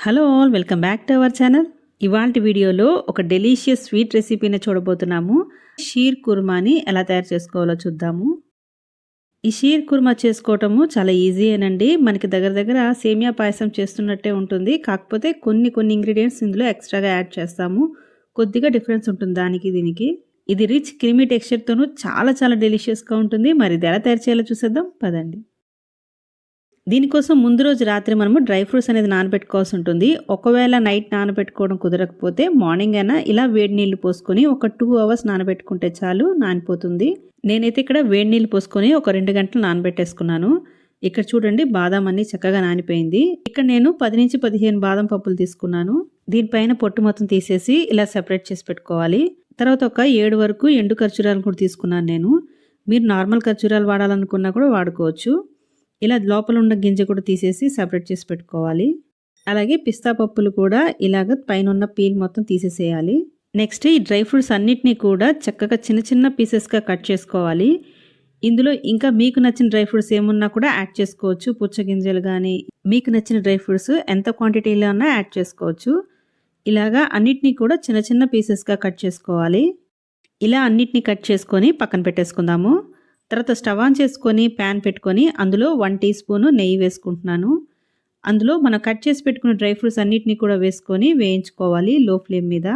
Hello all, welcome back to our channel. ఇవాల్టి వీడియోలో ఒక డెలీషియస్ స్వీట్ రెసిపీని చూడబోతున్నాము. షీర్ కుర్మాని ఎలా తయారు చేసుకోవాలో చూద్దాము. ఈ షీర్ కుర్మా చేసుకోవటము చాలా ఈజీయేనండి. మనకి దగ్గర సేమియా పాయసం చేస్తున్నట్టే ఉంటుంది. కాకపోతే కొన్ని ఇంగ్రీడియంట్స్ ఇందులో ఎక్స్ట్రాగా యాడ్ చేస్తాము. కొద్దిగా డిఫరెన్స్ ఉంటుంది దానికి దీనికి. ఇది రిచ్ క్రీమీ టెక్స్చర్తోనూ చాలా డెలీషియస్గా ఉంటుంది. మరి ఇది ఎలా తయారు చేయాలో చూసేద్దాం పదండి. దీనికోసం ముందు రోజు రాత్రి మనము డ్రై ఫ్రూట్స్ అనేది నానబెట్టుకోవాల్సి ఉంటుంది. ఒకవేళ నైట్ నానబెట్టుకోవడం కుదరకపోతే మార్నింగ్ అయినా ఇలా వేడి నీళ్లు పోసుకొని ఒక 2 అవర్స్ నానబెట్టుకుంటే చాలు, నానిపోతుంది. నేనైతే ఇక్కడ వేడి నీళ్లు పోసుకొని ఒక 2 గంటలు నానబెట్టేసుకున్నాను. ఇక్కడ చూడండి, బాదం అన్ని చక్కగా నానిపోయింది. ఇక్కడ నేను 10 నుంచి 15 బాదం పప్పులు తీసుకున్నాను. దీనిపైన పొట్టు మొత్తం తీసేసి ఇలా సెపరేట్ చేసి పెట్టుకోవాలి. తర్వాత ఒక 7 వరకు ఎండు ఖర్జూరాలు కూడా తీసుకున్నాను నేను. మీరు నార్మల్ ఖర్జూరాలు వాడాలనుకున్నా కూడా వాడుకోవచ్చు. ఇలా లోపల ఉన్న గింజ కూడా తీసేసి సెపరేట్ చేసి పెట్టుకోవాలి. అలాగే పిస్తా పప్పులు కూడా ఇలాగ పైన ఉన్న పీల్ మొత్తం తీసేసేయాలి. నెక్స్ట్ ఈ డ్రై ఫ్రూట్స్ అన్నిటినీ కూడా చక్కగా చిన్న పీసెస్గా కట్ చేసుకోవాలి. ఇందులో ఇంకా మీకు నచ్చిన డ్రై ఫ్రూట్స్ ఏమున్నా కూడా యాడ్ చేసుకోవచ్చు. పుచ్చగింజలు కానీ మీకు నచ్చిన డ్రై ఫ్రూట్స్ ఎంత క్వాంటిటీలో ఉన్నా యాడ్ చేసుకోవచ్చు. ఇలాగా అన్నిటినీ కూడా చిన్న పీసెస్గా కట్ చేసుకోవాలి. ఇలా అన్నిటినీ కట్ చేసుకొని పక్కన పెట్టేసుకుందాము. తర్వాత స్టవ్ ఆన్ చేసుకొని ప్యాన్ పెట్టుకొని అందులో 1 టీ స్పూన్ నెయ్యి వేసుకుంటున్నాను. అందులో మనం కట్ చేసి పెట్టుకున్న డ్రై ఫ్రూట్స్ అన్నిటినీ కూడా వేసుకొని వేయించుకోవాలి లో ఫ్లేమ్ మీద.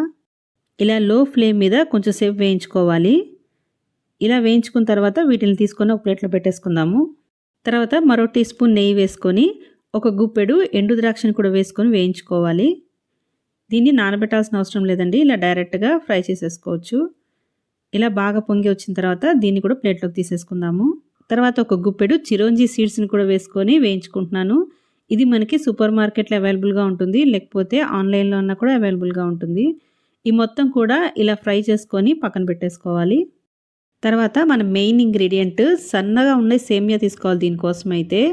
ఇలా లో ఫ్లేమ్ మీద కొంచెం సేపు వేయించుకోవాలి. ఇలా వేయించుకున్న తర్వాత వీటిని తీసుకొని ఒక ప్లేట్లో పెట్టేసుకుందాము. తర్వాత మరో టీ స్పూన్ నెయ్యి వేసుకొని ఒక గుప్పెడు ఎండు ద్రాక్షను కూడా వేసుకొని వేయించుకోవాలి. దీన్ని నానబెట్టాల్సిన అవసరం లేదండి, ఇలా డైరెక్ట్గా ఫ్రై చేసేసుకోవచ్చు. ఇలా బాగా పొంగి వచ్చిన తర్వాత దీన్ని కూడా ప్లేట్లోకి తీసేసుకుందాము. తర్వాత ఒక గుప్పెడు చిరోంజీ సీడ్స్ని కూడా వేసుకొని వేయించుకుంటున్నాను. ఇది మనకి సూపర్ మార్కెట్లో అవైలబుల్గా ఉంటుంది, లేకపోతే ఆన్లైన్లో అన్నా కూడా అవైలబుల్గా ఉంటుంది. ఈ మొత్తం కూడా ఇలా ఫ్రై చేసుకొని పక్కన పెట్టేసుకోవాలి. తర్వాత మన మెయిన్ ఇంగ్రీడియంట్ సన్నగా ఉండే సేమియా తీసుకోవాలి. దీనికోసం అయితే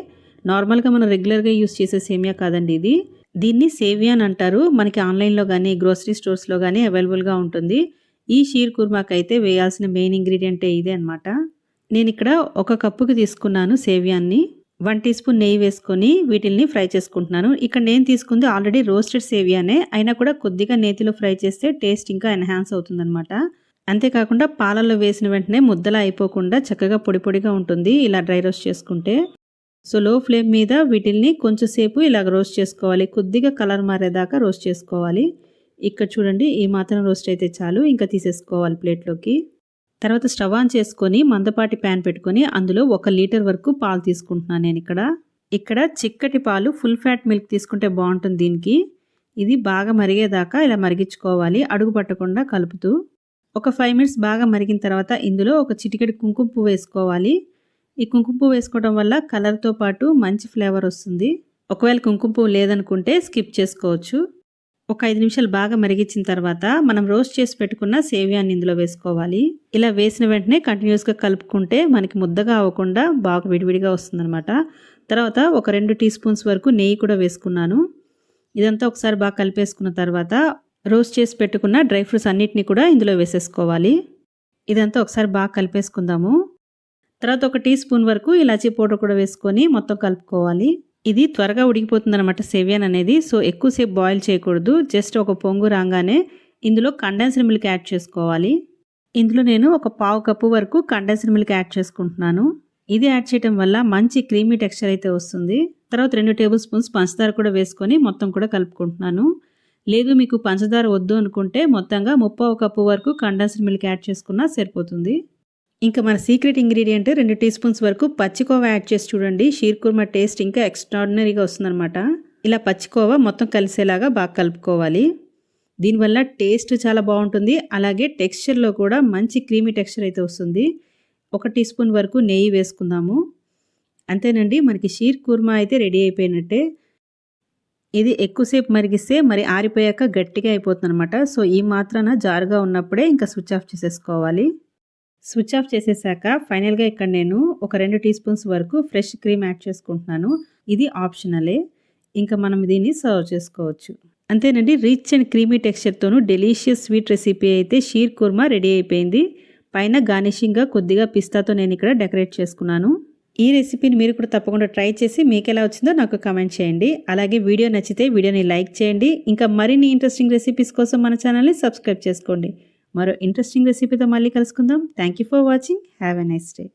నార్మల్గా మనం రెగ్యులర్గా యూస్ చేసే సేమియా కాదండి ఇది. దీన్ని సేవియా అని అంటారు. మనకి ఆన్లైన్లో కానీ గ్రోసరీ స్టోర్స్లో కానీ అవైలబుల్గా ఉంటుంది. ఈ షీర్ కుర్మాకి అయితే వేయాల్సిన మెయిన్ ఇంగ్రీడియంటే ఇదే అనమాట. నేను ఇక్కడ 1 కప్పుకి తీసుకున్నాను సేవియాన్ని. 1 టీ స్పూన్ నెయ్యి వేసుకొని వీటిల్ని ఫ్రై చేసుకుంటున్నాను. ఇక్కడ నేను తీసుకుంది ఆల్రెడీ రోస్టెడ్ సేవియానే, అయినా కూడా కొద్దిగా నేతిలో ఫ్రై చేస్తే టేస్ట్ ఇంకా ఎన్హాన్స్ అవుతుందన్నమాట. అంతేకాకుండా పాలల్లో వేసిన వెంటనే ముద్దలా అయిపోకుండా చక్కగా పొడిగా ఉంటుంది ఇలా డ్రై రోస్ట్ చేసుకుంటే. సో లో ఫ్లేమ్ మీద వీటిల్ని కొంచెం సేపు ఇలాగ రోస్ట్ చేసుకోవాలి. కొద్దిగా కలర్ మారేదాకా రోస్ట్ చేసుకోవాలి. ఇక్కడ చూడండి, ఈ మాత్రం రోస్ట్ అయితే చాలు, ఇంకా తీసేసుకోవాలి ప్లేట్లోకి. తర్వాత స్టవ్ ఆన్ చేసుకొని మందపాటి ప్యాన్ పెట్టుకొని అందులో 1 లీటర్ వరకు పాలు తీసుకుంటున్నాను నేను ఇక్కడ చిక్కటి పాలు ఫుల్ ఫ్యాట్ మిల్క్ తీసుకుంటే బాగుంటుంది దీనికి. ఇది బాగా మరిగేదాకా ఇలా మరిగించుకోవాలి, అడుగు పట్టకుండా కలుపుతూ. ఒక 5 మినిట్స్ బాగా మరిగిన తర్వాత ఇందులో ఒక చిటికెడు కుంకుమ పువ్వు వేసుకోవాలి. ఈ కుంకుమ పువ్వు వేసుకోవడం వల్ల కలర్తో పాటు మంచి ఫ్లేవర్ వస్తుంది. ఒకవేళ కుంకుమ పువ్వు లేదనుకుంటే స్కిప్ చేసుకోవచ్చు. ఒక 5 నిమిషాలు బాగా మరిగించిన తర్వాత మనం రోస్ట్ చేసి పెట్టుకున్న సేవియాన్ని ఇందులో వేసుకోవాలి. ఇలా వేసిన వెంటనే కంటిన్యూస్గా కలుపుకుంటే మనకి ముద్దగా అవ్వకుండా బాగా విడివిడిగా వస్తుందన్నమాట. తర్వాత ఒక 2 టీ స్పూన్స్ వరకు నెయ్యి కూడా వేసుకున్నాను. ఇదంతా ఒకసారి బాగా కలిపేసుకున్న తర్వాత రోస్ట్ చేసి పెట్టుకున్న డ్రై ఫ్రూట్స్ అన్నిటిని కూడా ఇందులో వేసేసుకోవాలి. ఇదంతా ఒకసారి బాగా కలిపేసుకుందాము. తర్వాత 1 టీ స్పూన్ వరకు ఇలాచీ పౌడర్ కూడా వేసుకొని మొత్తం కలుపుకోవాలి. ఇది త్వరగా ఉడికిపోతుంది అనమాట సేవియాన్ అనేది. సో ఎక్కువసేపు బాయిల్ చేయకూడదు. జస్ట్ ఒక పొంగు రాగానే ఇందులో కండెన్స్డ్ మిల్క్ యాడ్ చేసుకోవాలి. ఇందులో నేను ఒక 1/2 కప్పు వరకు కండెన్స్డ్ మిల్క్ యాడ్ చేసుకుంటున్నాను. ఇది యాడ్ చేయడం వల్ల మంచి క్రీమీ టెక్స్చర్ అయితే వస్తుంది. తర్వాత 2 టేబుల్ స్పూన్స్ పంచదార కూడా వేసుకొని మొత్తం కూడా కలుపుకుంటున్నాను. లేదు మీకు పంచదార వద్దు అనుకుంటే మొత్తంగా 3/4 కప్పు వరకు కండెన్స్డ్ మిల్క్ యాడ్ చేసుకున్నా సరిపోతుంది. ఇంకా మన సీక్రెట్ ఇంగ్రీడియంట్ 2 టీ స్పూన్స్ వరకు పచ్చికోవా యాడ్ చేసి చూడండి. షీర్ కుర్మా టేస్ట్ ఇంకా ఎక్స్ట్రాడినరీగా వస్తుందన్నమాట. ఇలా పచ్చికోవా మొత్తం కలిసేలాగా బాగా కలుపుకోవాలి. దీనివల్ల టేస్ట్ చాలా బాగుంటుంది. అలాగే టెక్స్చర్లో కూడా మంచి క్రీమీ టెక్స్చర్ అయితే వస్తుంది. 1 టీ స్పూన్ వరకు నెయ్యి వేసుకుందాము. అంతేనండి, మనకి షీర్ కుర్మా అయితే రెడీ అయిపోయినట్టే. ఇది ఎక్కువసేపు మరిగిస్తే మరి ఆరిపోయాక గట్టిగా అయిపోతుంది అనమాట. సో ఈ మాత్రాన జారుగా ఉన్నప్పుడే ఇంకా స్విచ్ ఆఫ్ చేసేసుకోవాలి. స్విచ్ ఆఫ్ చేసేసాక ఫైనల్గా ఇక్కడ నేను ఒక 2 టీ స్పూన్స్ వరకు ఫ్రెష్ క్రీమ్ యాడ్ చేసుకుంటున్నాను. ఇది ఆప్షనలే. ఇంకా మనం దీన్ని సర్వ్ చేసుకోవచ్చు. అంతేనండి, రిచ్ అండ్ క్రీమీ టెక్స్చర్తోనూ డెలీషియస్ స్వీట్ రెసిపీ అయితే షీర్ కుర్మా రెడీ అయిపోయింది. పైన గార్నిషింగ్గా కొద్దిగా పిస్తాతో నేను ఇక్కడ డెకరేట్ చేసుకున్నాను. ఈ రెసిపీని మీరు కూడా తప్పకుండా ట్రై చేసి మీకు ఎలా వచ్చిందో నాకు కామెంట్ చేయండి. అలాగే వీడియో నచ్చితే వీడియోని లైక్ చేయండి. ఇంకా మరిన్ని ఇంట్రెస్టింగ్ రెసిపీస్ కోసం మన ఛానల్ని సబ్స్క్రైబ్ చేసుకోండి. మరో ఇంట్రెస్టింగ్ రెసిపీతో మళ్ళీ కలుసుకుందాం. Thank you for watching. Have a nice day.